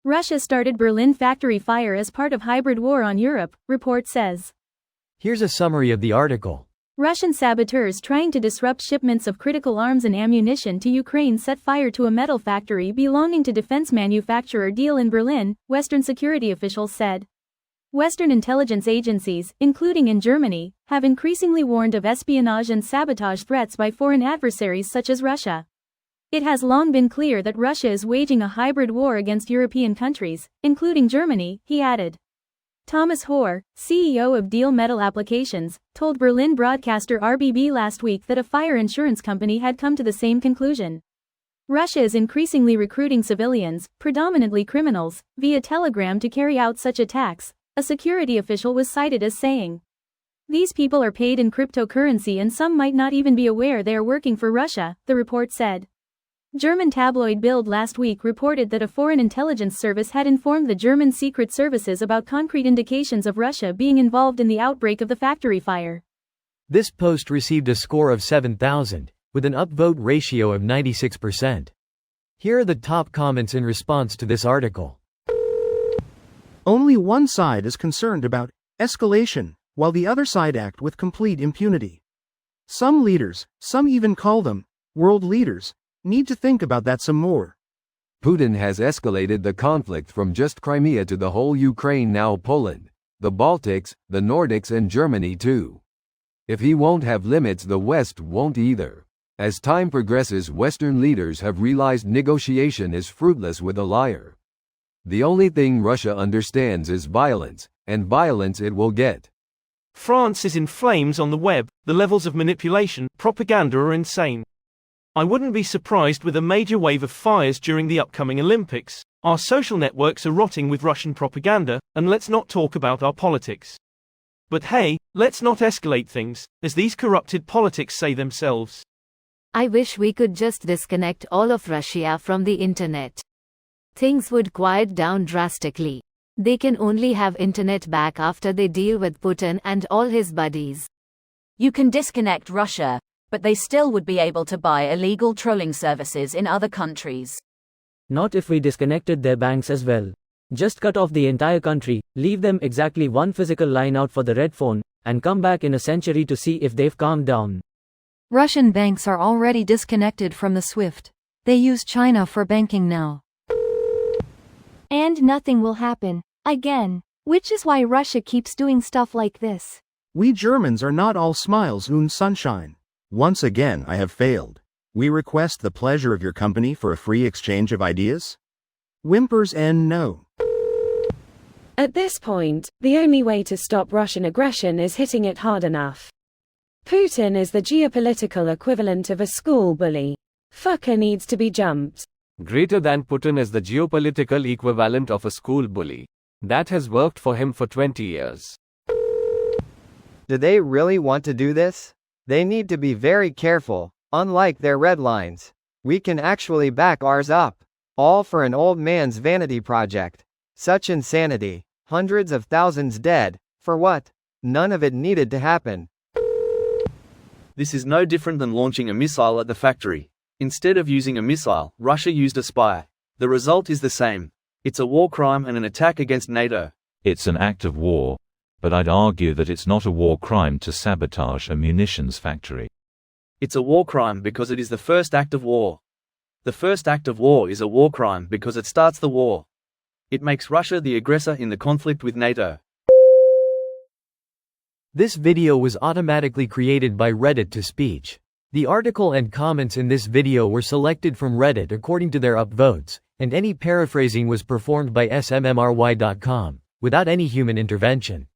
Russia started Berlin factory fire as part of hybrid war on Europe, report says. Here's a summary of the article. Russian saboteurs trying to disrupt shipments of critical arms and ammunition to Ukraine set fire to a metal factory belonging to defense manufacturer Diehl in Berlin, Western security officials said. Western intelligence agencies, including in Germany, have increasingly warned of espionage and sabotage threats by foreign adversaries such as Russia. It has long been clear that Russia is waging a hybrid war against European countries, including Germany, he added. Thomas Hoare, CEO of Diehl Metal Applications, told Berlin broadcaster RBB last week that a fire insurance company had come to the same conclusion. Russia is increasingly recruiting civilians, predominantly criminals, via Telegram to carry out such attacks, a security official was cited as saying. These people are paid in cryptocurrency and some might not even be aware they are working for Russia, the report said. German tabloid Bild last week reported that a foreign intelligence service had informed the German secret services about concrete indications of Russia being involved in the outbreak of the factory fire. This post received a score of 7,000, with an upvote ratio of 96%. Here are the top comments in response to this article. Only one side is concerned about escalation, while the other side act with complete impunity. Some leaders, some even call them world leaders, need to think about that some more. Putin has escalated the conflict from just Crimea to the whole Ukraine, now Poland, the Baltics, the Nordics and Germany too. If he won't have limits, the West won't either. As time progresses, Western leaders have realized negotiation is fruitless with a liar. The only thing Russia understands is violence, and violence it will get. France is in flames on the web. The levels of manipulation, propaganda are insane. I wouldn't be surprised with a major wave of fires during the upcoming Olympics. Our social networks are rotting with Russian propaganda, and let's not talk about our politics. But hey, let's not escalate things, as these corrupted politics say themselves. I wish we could just disconnect all of Russia from the internet. Things would quiet down drastically. They can only have internet back after they deal with Putin and all his buddies. You can disconnect Russia, but they still would be able to buy illegal trolling services in other countries. Not if we disconnected their banks as well. Just cut off the entire country, leave them exactly one physical line out for the red phone, and come back in a century to see if they've calmed down. Russian banks are already disconnected from the SWIFT. They use China for banking now. And nothing will happen, again, which is why Russia keeps doing stuff like this. We Germans are not all smiles and sunshine. Once again, I have failed. We request the pleasure of your company for a free exchange of ideas? Whimpers and no. At this point, the only way to stop Russian aggression is hitting it hard enough. Putin is the geopolitical equivalent of a school bully. Fucker needs to be jumped. Greater than Putin is the geopolitical equivalent of a school bully. That has worked for him for 20 years. Do they really want to do this? They need to be very careful. Unlike their red lines, we can actually back ours up. All for an old man's vanity project. Such insanity. Hundreds of thousands dead. For what? None of it needed to happen. This is no different than launching a missile at the factory. Instead of using a missile, Russia used a spy. The result is the same. It's a war crime and an attack against NATO. It's an act of war, but I'd argue that it's not a war crime to sabotage a munitions factory. It's a war crime because it is the first act of war. The first act of war is a war crime because it starts the war. It makes Russia the aggressor in the conflict with NATO. This video was automatically created by Reddit to speech. The article and comments in this video were selected from Reddit according to their upvotes, and any paraphrasing was performed by smmry.com, without any human intervention.